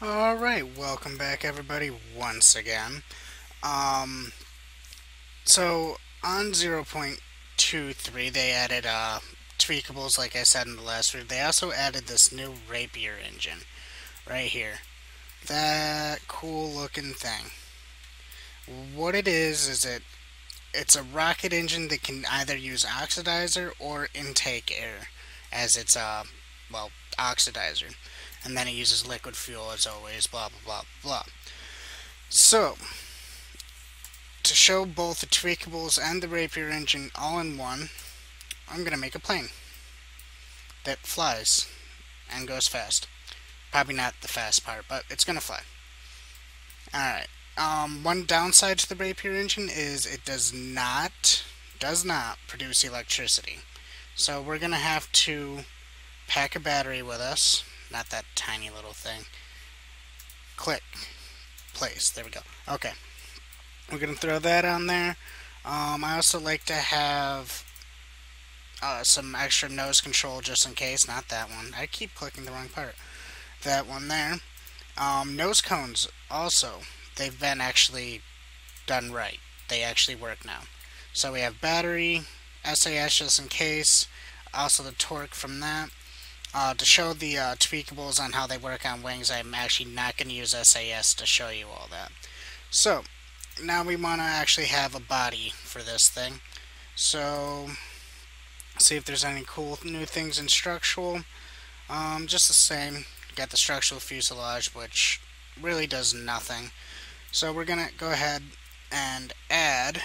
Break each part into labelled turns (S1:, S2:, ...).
S1: Alright, welcome back everybody once again. Um, so on 0.23 they added tweakables like I said in the last video. They also added this new Rapier engine right here. That cool looking thing. What it is it's a rocket engine that can either use oxidizer or intake air as its oxidizer. And then it uses liquid fuel as always, blah blah blah blah. So, to show both the tweakables and the Rapier engine all in one, I'm going to make a plane that flies and goes fast. Probably not the fast part, but it's going to fly. Alright. One downside to the Rapier engine is it does not produce electricity. So we're going to have to pack a battery with us. Not that tiny little thing. Click. Place. There we go. Okay. We're going to throw that on there. I also like to have some extra nose control just in case. Not that one. I keep clicking the wrong part. That one there. Nose cones also. They've been actually done right. They actually work now. So we have battery, SAS just in case. Also the torque from that. To show the tweakables on how they work on wings, I'm actually not going to use SAS to show you all that. So, now we want to actually have a body for this thing. So, see if there's any cool new things in structural. Just the same. Got the structural fuselage, which really does nothing. So we're going to go ahead and add.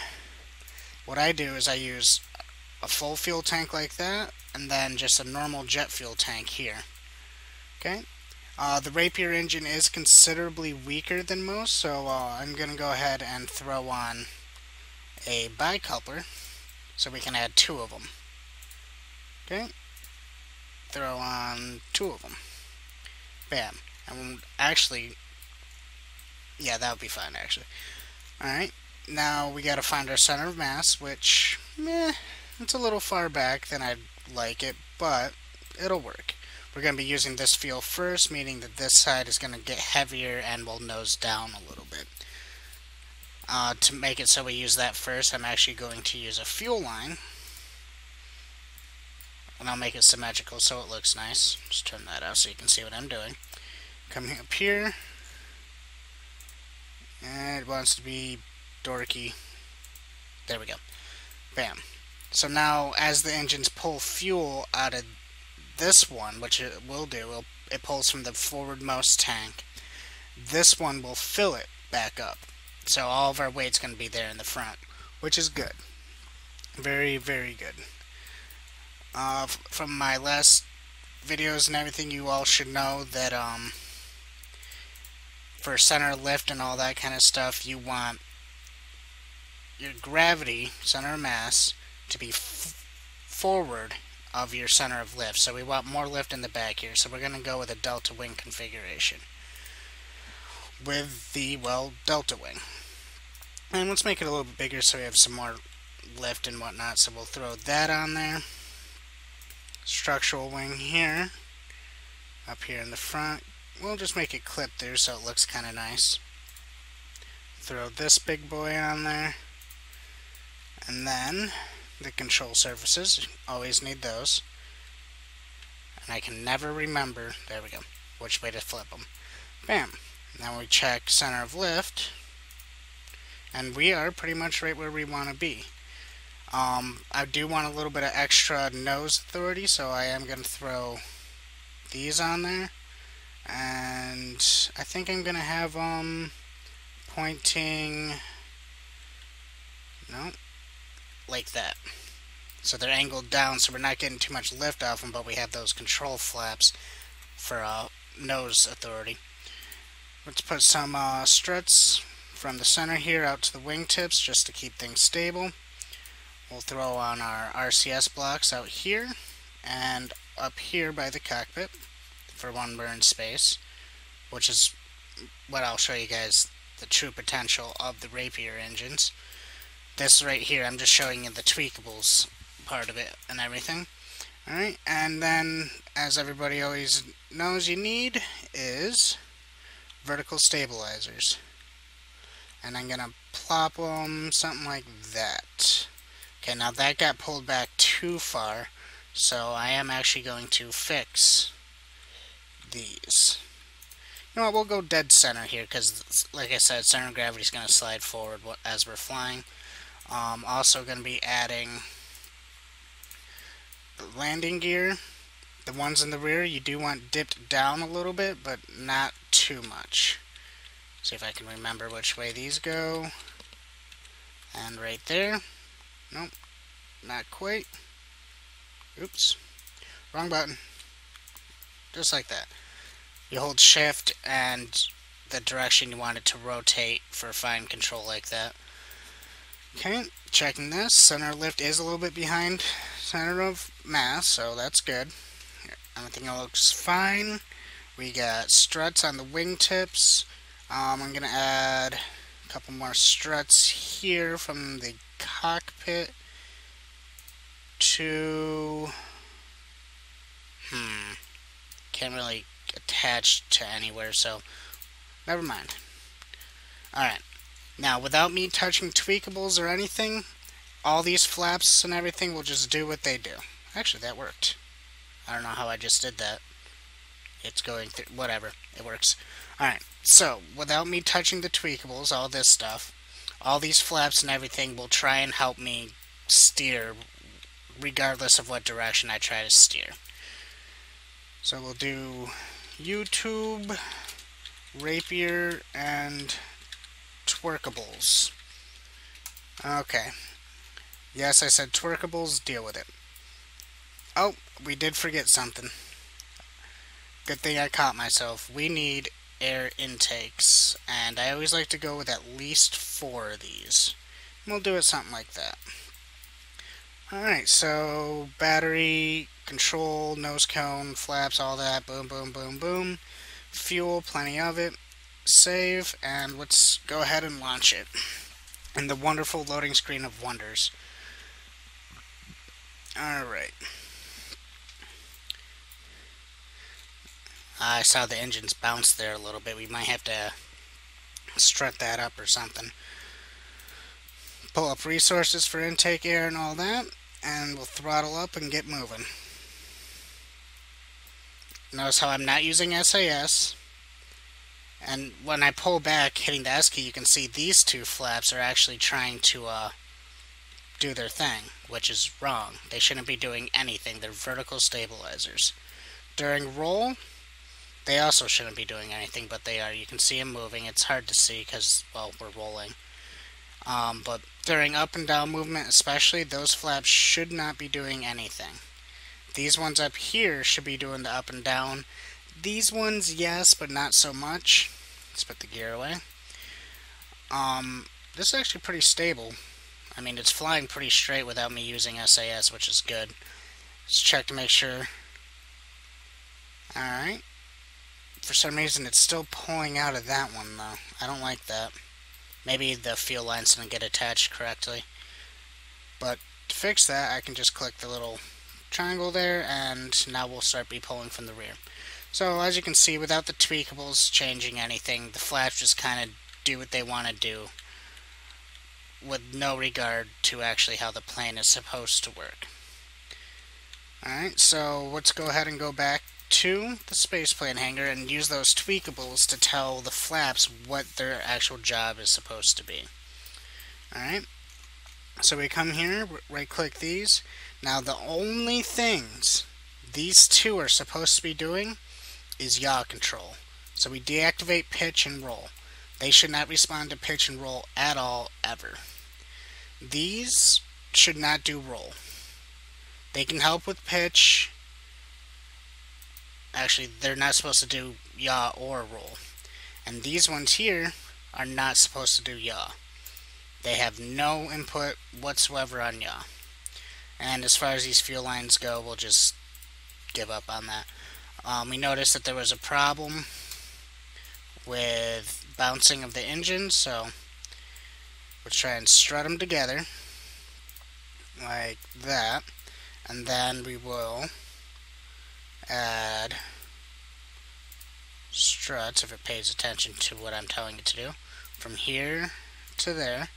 S1: What I do is I use a full fuel tank like that, and then just a normal jet fuel tank here. Okay. The Rapier engine is considerably weaker than most, so I'm going to go ahead and throw on a bicoupler so we can add two of them. Okay. Throw on two of them. Bam. And actually, yeah, that would be fine actually. Alright. Now we gotta find our center of mass, which, it's a little far back than I'd like it, but it'll work. We're going to be using this fuel first, meaning that this side is going to get heavier and will nose down a little bit. To make it so we use that first, I'm actually going to use a fuel line. And I'll make it symmetrical so it looks nice. Just turn that out so you can see what I'm doing. Come up here. And it wants to be dorky. There we go. Bam. So now, as the engines pull fuel out of this one, which it will do, it pulls from the forwardmost tank. This one will fill it back up. So all of our weight's going to be there in the front, which is good. Very, very good. From my last videos and everything, you all should know that for center of lift and all that kind of stuff, you want your gravity, center of mass, to be forward of your center of lift. So we want more lift in the back here. So we're going to go with a delta wing configuration with the, delta wing. And let's make it a little bit bigger so we have some more lift and whatnot. So we'll throw that on there. Structural wing here. Up here in the front. We'll just make it clip there so it looks kind of nice. Throw this big boy on there. And then the control surfaces, always need those. And I can never remember, there we go, which way to flip them. Bam. Now we check center of lift. And we are pretty much right where we want to be. I do want a little bit of extra nose authority, so I am going to throw these on there. And I think I'm going to have them pointing, no, like that. So they're angled down, so we're not getting too much lift off them, but we have those control flaps for nose authority. Let's put some struts from the center here out to the wingtips just to keep things stable. We'll throw on our RCS blocks out here and up here by the cockpit for one burn space, which is what I'll show you guys the true potential of the Rapier engines. This right here, I'm just showing you the tweakables part of it and everything. Alright, and then, as everybody always knows you need, is vertical stabilizers. And I'm going to plop them something like that. Okay, now that got pulled back too far, so I am actually going to fix these. You know what, we'll go dead center here, because like I said, center of gravity is going to slide forward as we're flying. Also going to be adding the landing gear. The ones in the rear you do want dipped down a little bit, but not too much. See if I can remember which way these go. And right there. Nope, not quite. Oops, wrong button. Just like that. You hold shift and the direction you want it to rotate for fine control like that. Okay, checking this. Center lift is a little bit behind center of mass, so that's good. Everything looks fine. We got struts on the wingtips. I'm going to add a couple more struts here from the cockpit to... Can't really attach to anywhere, so never mind. Alright, now without me touching tweakables or anything, all these flaps and everything will just do what they do. Actually, that worked. I don't know how I just did that. It's going through, whatever, it works. Alright, so without me touching the tweakables, all this stuff, all these flaps and everything will try and help me steer regardless of what direction I try to steer. So we'll do YouTube, Rapier, and twerkables. Okay. Yes, I said twerkables, deal with it. Oh, we did forget something. Good thing I caught myself. We need air intakes, and I always like to go with at least 4 of these. And we'll do it something like that. Alright, so battery, control, nose cone, flaps, all that, boom, boom, boom, boom. Fuel, plenty of it. Save, and let's go ahead and launch it. In the wonderful loading screen of wonders. Alright. I saw the engines bounce there a little bit. We might have to strut that up or something. Pull up resources for intake air and all that, and we'll throttle up and get moving. Notice how I'm not using SAS, and when I pull back hitting the S key, you can see these 2 flaps are actually trying to do their thing, which is wrong. They shouldn't be doing anything. They're vertical stabilizers. During roll, they also shouldn't be doing anything, but they are. You can see them moving. It's hard to see because, well, we're rolling. But during up and down movement especially, those flaps should not be doing anything. These ones up here should be doing the up and down. These ones, yes, but not so much. Let's put the gear away. This is actually pretty stable. I mean, it's flying pretty straight without me using SAS, which is good. Let's check to make sure. Alright. For some reason, it's still pulling out of that one, though. I don't like that. Maybe the fuel lines didn't get attached correctly. But to fix that, I can just click the little triangle there, and now we'll start pulling from the rear. So, as you can see, without the tweakables changing anything, the flaps just kind of do what they want to do, with no regard to actually how the plane is supposed to work. Alright, so let's go ahead and go back to the spaceplane hangar and use those tweakables to tell the flaps what their actual job is supposed to be. Alright, so we come here, right click these. Now the only things these 2 are supposed to be doing is yaw control. So we deactivate pitch and roll. They should not respond to pitch and roll at all, ever. These should not do roll. They can help with pitch. Actually, they're not supposed to do yaw or roll. And these ones here are not supposed to do yaw. They have no input whatsoever on yaw. And as far as these fuel lines go, we'll just give up on that. We noticed that there was a problem with bouncing of the engine, so we'll try and strut them together like that, and then we will add struts if it pays attention to what I'm telling it to do. From here to there.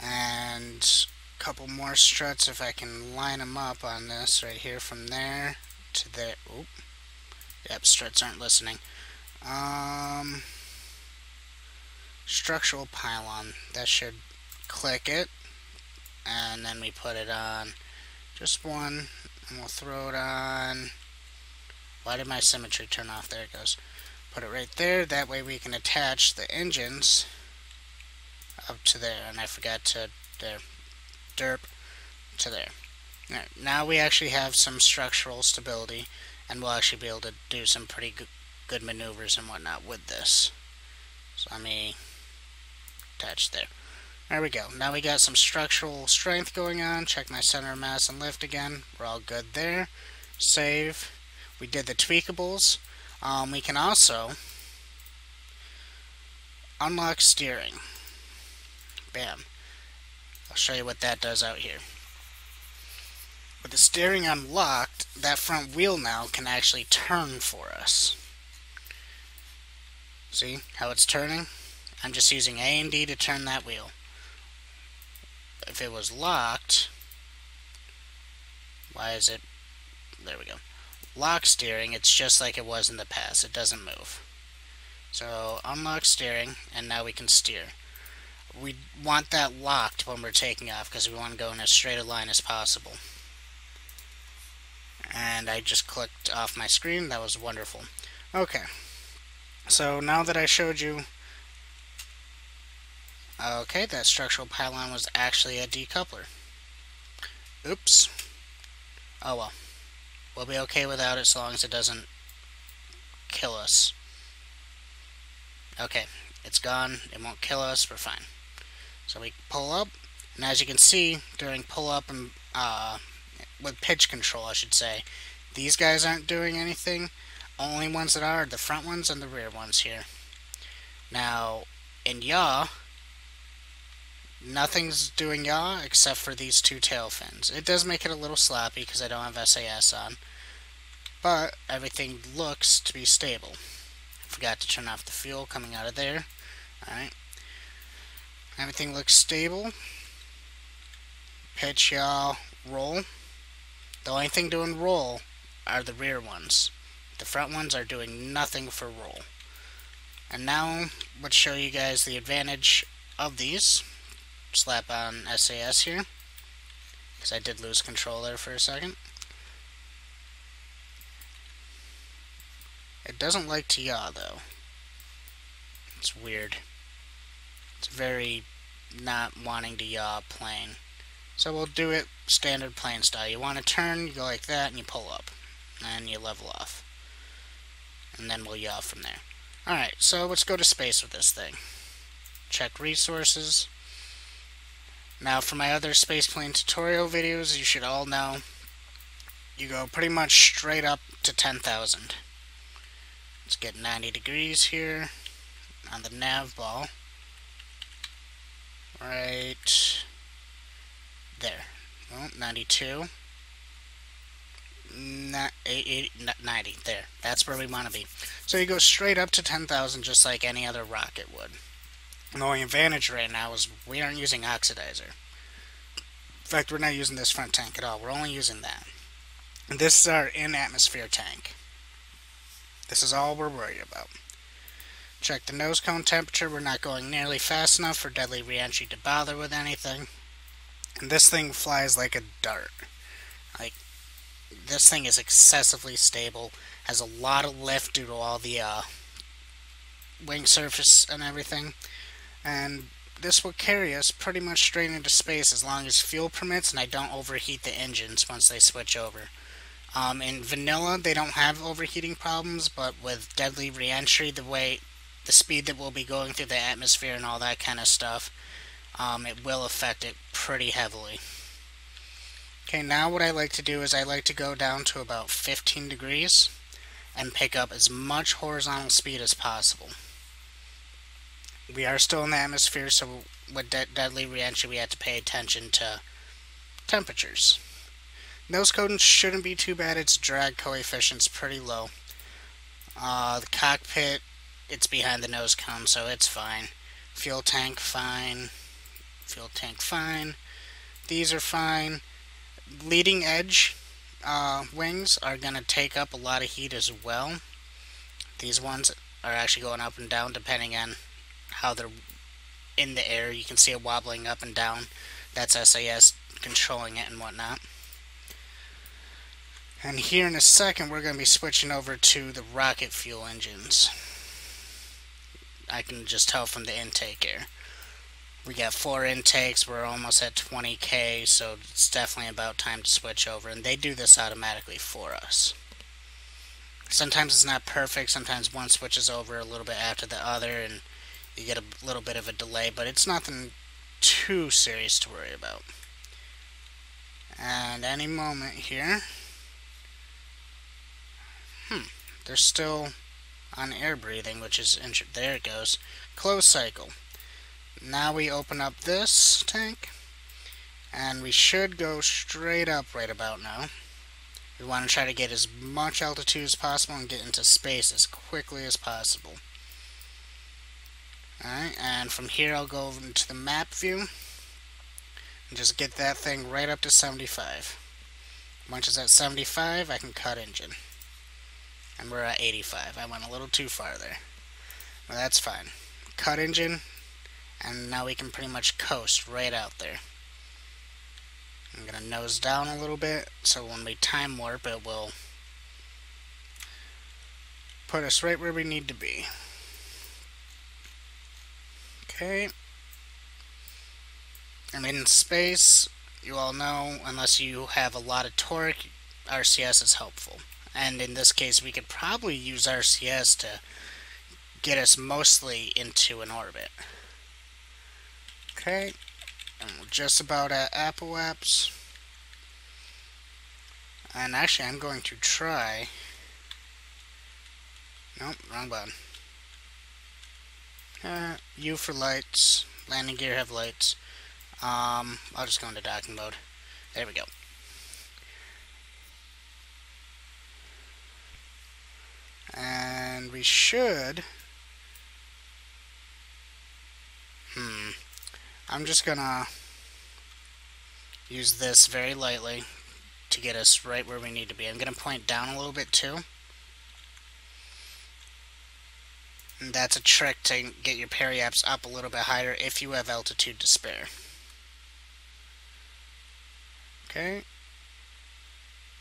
S1: And a couple more struts if I can line them up on this right here from there to there. Oop. Yep, struts aren't listening. Structural pylon. That should click it. And then we put it on just one. And we'll throw it on. Why did my symmetry turn off? There it goes. Put it right there. That way we can attach the engines up to there. And I forgot to there. Derp to there. Alright, now we actually have some structural stability. And we'll actually be able to do some pretty good maneuvers and whatnot with this. So let me attach there. There we go. Now we got some structural strength going on. Check my center of mass and lift again. We're all good there. Save. We did the tweakables. We can also unlock steering. Bam. I'll show you what that does out here. With the steering unlocked, that front wheel now can actually turn for us. See how it's turning? I'm just using A and D to turn that wheel. If it was locked, why is it? There we go. Lock steering, it's just like it was in the past. It doesn't move. So unlock steering, and now we can steer. We want that locked when we're taking off because we want to go in as straight a line as possible. And I just clicked off my screen. That was wonderful. Okay. So now that I showed you, okay, that structural pylon was actually a decoupler. Oops. Oh well. We'll be okay without it so long as it doesn't kill us. Okay, it's gone. It won't kill us. We're fine. So we pull up, and as you can see, during pull up and with pitch control, I should say, these guys aren't doing anything. Only ones that are the front ones and the rear ones here. Now, in yaw, nothing's doing yaw except for these two tail fins. It does make it a little sloppy because I don't have SAS on, but everything looks to be stable. Forgot to turn off the fuel coming out of there. Alright. Everything looks stable. Pitch, yaw, roll. The only thing doing roll are the rear ones. The front ones are doing nothing for roll. And now, let's show you guys the advantage of these. Slap on SAS here, because I did lose control there for a second. It doesn't like to yaw though. It's weird. It's very not wanting to yaw plane. So we'll do it standard plane style. You want to turn, you go like that, and you pull up. And you level off. And then we'll yaw from there. Alright, so let's go to space with this thing. Check resources. Now for my other spaceplane tutorial videos, you should all know, you go pretty much straight up to 10,000. Let's get 90 degrees here on the nav ball. Right there. Well, 92. 90. There. That's where we want to be. So you go straight up to 10,000 just like any other rocket would. And the only advantage right now is we aren't using oxidizer. In fact, we're not using this front tank at all. We're only using that. And this is our in-atmosphere tank. This is all we're worried about. Check the nose cone temperature. We're not going nearly fast enough for deadly reentry to bother with anything. And this thing flies like a dart. Like, this thing is excessively stable. Has a lot of lift due to all the wing surface and everything. And this will carry us pretty much straight into space as long as fuel permits and I don't overheat the engines once they switch over. In vanilla, they don't have overheating problems, but with deadly reentry, the speed that we'll be going through the atmosphere and all that kind of stuff, it will affect it pretty heavily. Okay, now what I like to do is I like to go down to about 15 degrees and pick up as much horizontal speed as possible. We are still in the atmosphere, so with deadly reentry we have to pay attention to temperatures. Nose cone shouldn't be too bad. Its drag coefficient's pretty low. The cockpit, it's behind the nose cone, so it's fine. Fuel tank, fine. Fuel tank, fine. These are fine. Leading edge wings are going to take up a lot of heat as well. These ones are actually going up and down depending on how they're in the air. You can see it wobbling up and down. That's SAS controlling it and whatnot. And here in a second, we're going to be switching over to the rocket fuel engines. I can just tell from the intake air. We got 4 intakes, we're almost at 20K, so it's definitely about time to switch over. And they do this automatically for us. Sometimes it's not perfect, sometimes one switches over a little bit after the other, and you get a little bit of a delay, but it's nothing too serious to worry about. And any moment here, they're still on air breathing, which is there it goes. Close cycle. Now we open up this tank, and we should go straight up right about now. We want to try to get as much altitude as possible and get into space as quickly as possible. Alright, and from here I'll go over into the map view and just get that thing right up to 75. Once it's at 75, I can cut engine. And we're at 85. I went a little too far there. But that's fine. Cut engine, and now we can pretty much coast right out there. I'm going to nose down a little bit, so when we time warp, it will put us right where we need to be. Okay. And in space, you all know, unless you have a lot of torque, RCS is helpful. And in this case, we could probably use RCS to get us mostly into an orbit. Okay, and we're just about at apoapse. And actually, I'm going to try... Nope, wrong button. U for lights. Landing gear have lights. I'll just go into docking mode. There we go. And we should... I'm just gonna use this very lightly to get us right where we need to be. I'm gonna point down a little bit too. And that's a trick to get your periaps up a little bit higher if you have altitude to spare. Okay.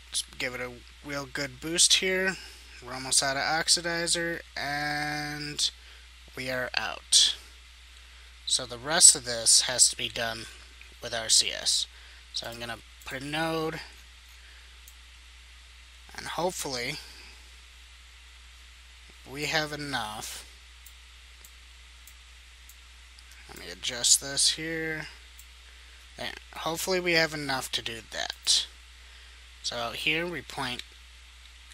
S1: Let's give it a real good boost here. We're almost out of oxidizer, and we are out. So the rest of this has to be done with RCS. So I'm going to put a node, and hopefully we have enough. Let me adjust this here. There. Hopefully we have enough to do that. So out here we point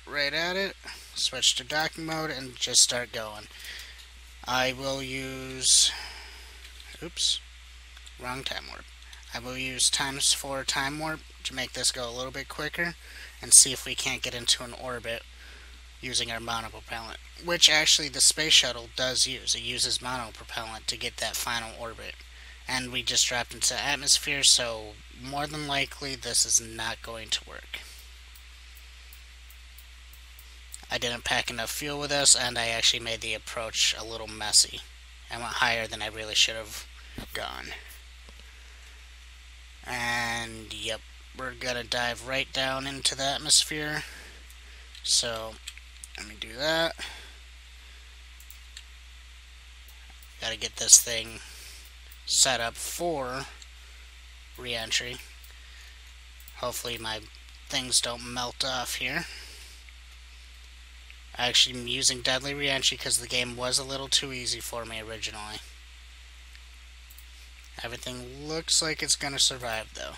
S1: right at it, switch to docking mode, and just start going. I will use... Oops, wrong time warp. I will use ×4 time warp to make this go a little bit quicker and see if we can't get into an orbit using our monopropellant, which actually the space shuttle does use. It uses monopropellant to get that final orbit. And we just dropped into atmosphere, so more than likely this is not going to work. I didn't pack enough fuel with us, and I actually made the approach a little messy. I went higher than I really should have gone. And yep, we're gonna dive right down into the atmosphere. So let me do that. Gotta get this thing set up for re-entry. Hopefully my things don't melt off here. Actually, I'm using deadly re-entry because the game was a little too easy for me originally. Everything looks like it's gonna survive though.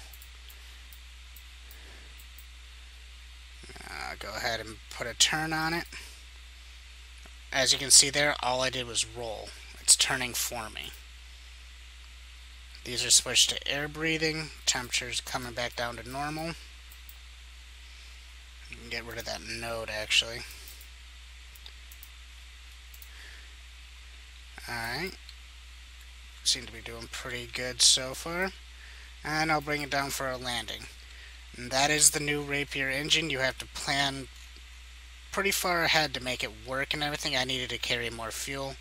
S1: Go ahead and put a turn on it. As you can see there, all I did was roll. It's turning for me. These are switched to air breathing. Temperature's coming back down to normal. You can get rid of that node actually. Alright. Seem to be doing pretty good so far. And I'll bring it down for a landing. And that is the new Rapier engine. You have to plan pretty far ahead to make it work and everything. I needed to carry more fuel.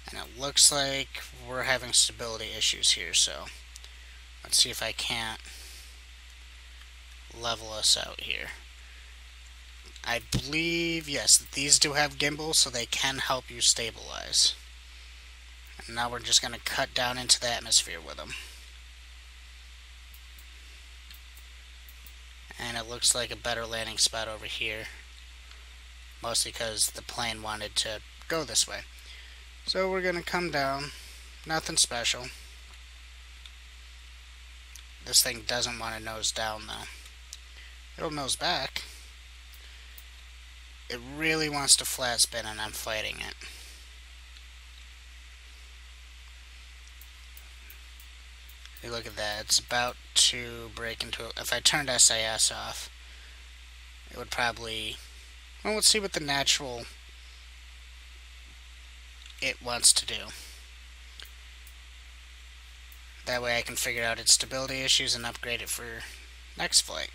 S1: And it looks like we're having stability issues here, so let's see if I can't level us out here. I believe, yes, these do have gimbals, so they can help you stabilize. And now we're just going to cut down into the atmosphere with them. And it looks like a better landing spot over here. Mostly because the plane wanted to go this way. So we're going to come down. Nothing special. This thing doesn't want to nose down, though. It'll nose back. It really wants to flat spin, and I'm fighting it. Hey, look at that. It's about to break into it. If I turned SIS off, it would probably... Well, let's see what the natural it wants to do. That way I can figure out its stability issues and upgrade it for next flight.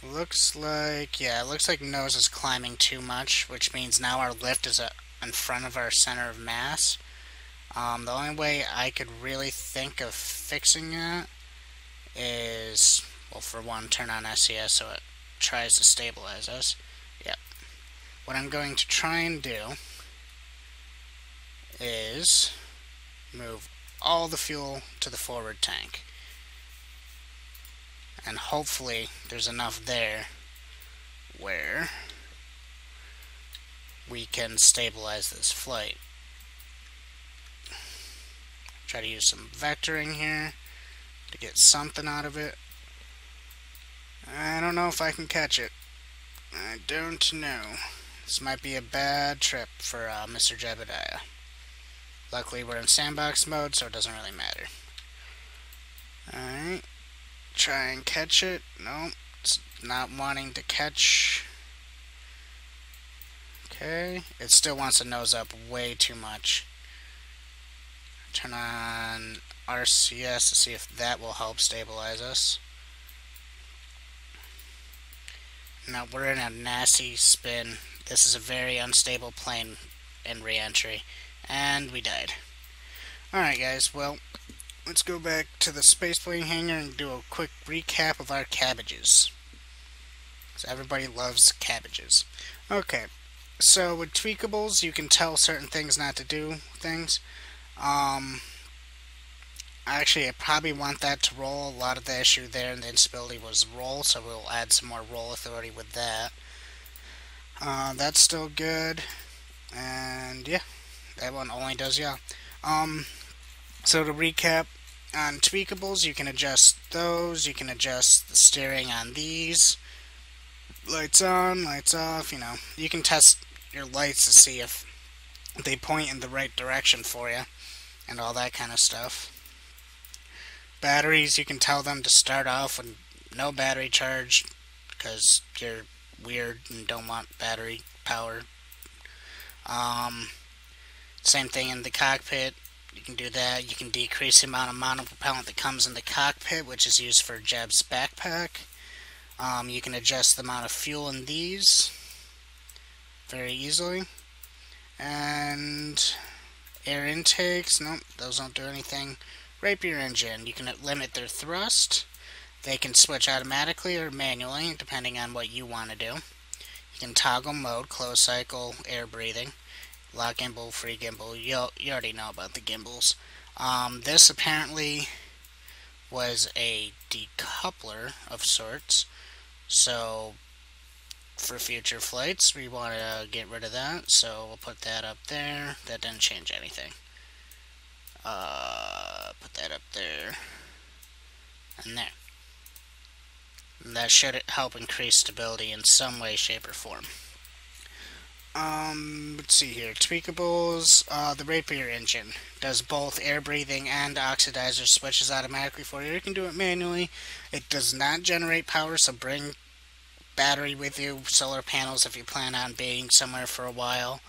S1: Looks like, yeah, it looks like nose is climbing too much, which means now our lift is in front of our center of mass. The only way I could really think of fixing that is, well, for one, turn on SES so it tries to stabilize us. Yep. What I'm going to try and do is move all the fuel to the forward tank. And hopefully there's enough there where we can stabilize this flight. Try to use some vectoring here to get something out of it. I don't know if I can catch it. I don't know. This might be a bad trip for Mr. Jebediah. Luckily we're in sandbox mode, so it doesn't really matter. Alright. Try and catch it. Nope. It's not wanting to catch. Okay. It still wants to nose up way too much. Turn on RCS to see if that will help stabilize us. Now we're in a nasty spin. This is a very unstable plane in re-entry. And we died. Alright guys, well, let's go back to the spaceplane hangar and do a quick recap of our cabbages. So everybody loves cabbages. Okay, so with tweakables, you can tell certain things not to do things. Actually, I probably want that to roll. A lot of the issue there in the instability was roll, so we'll add some more roll authority with that. That's still good. And yeah, that one only does yeah. So to recap, on tweakables, you can adjust those. You can adjust the steering on these. Lights on, lights off, you know. You can test your lights to see if they point in the right direction for you and all that kind of stuff. Batteries, you can tell them to start off with no battery charge because you're weird and don't want battery power. Same thing in the cockpit. You can do that. You can decrease the amount of monopropellant that comes in the cockpit, which is used for Jeb's backpack. You can adjust the amount of fuel in these very easily. And air intakes, nope, those don't do anything. Rapier Engine, you can limit their thrust. They can switch automatically or manually, depending on what you want to do. You can toggle mode, closed cycle, air breathing, lock gimbal, free gimbal. You already know about the gimbals. This apparently was a decoupler of sorts, so for future flights we want to get rid of that, so we'll put that up there. That didn't change anything. Put that up there and there. And that should help increase stability in some way, shape, or form. Let's see here. Tweakables. The Rapier Engine does both air breathing and oxidizer switches automatically for you. You can do it manually. It does not generate power, so bring battery with you, solar panels if you plan on being somewhere for a while.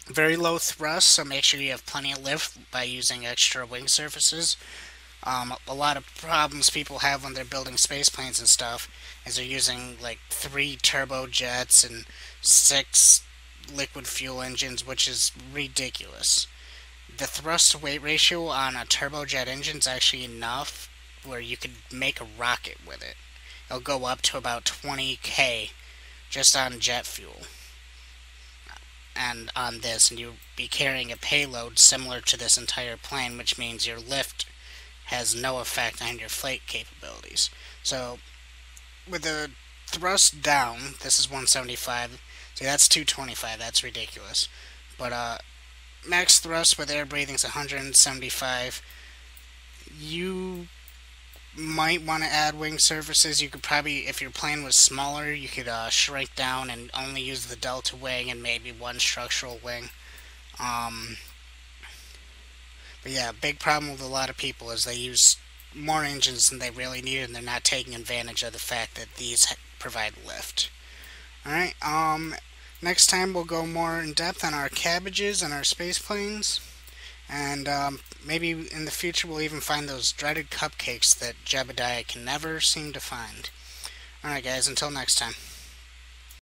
S1: Very low thrust, so make sure you have plenty of lift by using extra wing surfaces. A lot of problems people have when they're building space planes and stuff is they're using like 3 turbojets and 6 liquid fuel engines, which is ridiculous. The thrust to weight ratio on a turbojet engine is actually enough where you could make a rocket with it. It'll go up to about 20K just on jet fuel. And on this, and you'll be carrying a payload similar to this entire plane, which means your lift has no effect on your flight capabilities. So, with the thrust down, this is 175. See, that's 225. That's ridiculous. But max thrust with air breathing is 175. You might want to add wing surfaces. You could probably, if your plane was smaller, you could shrink down and only use the delta wing and maybe one structural wing. Um, but yeah, big problem with a lot of people is they use more engines than they really need, and they're not taking advantage of the fact that these provide lift. Alright, next time we'll go more in depth on our cabbages and our space planes. And maybe in the future we'll even find those dreaded cupcakes that Jebediah can never seem to find. Alright guys, until next time.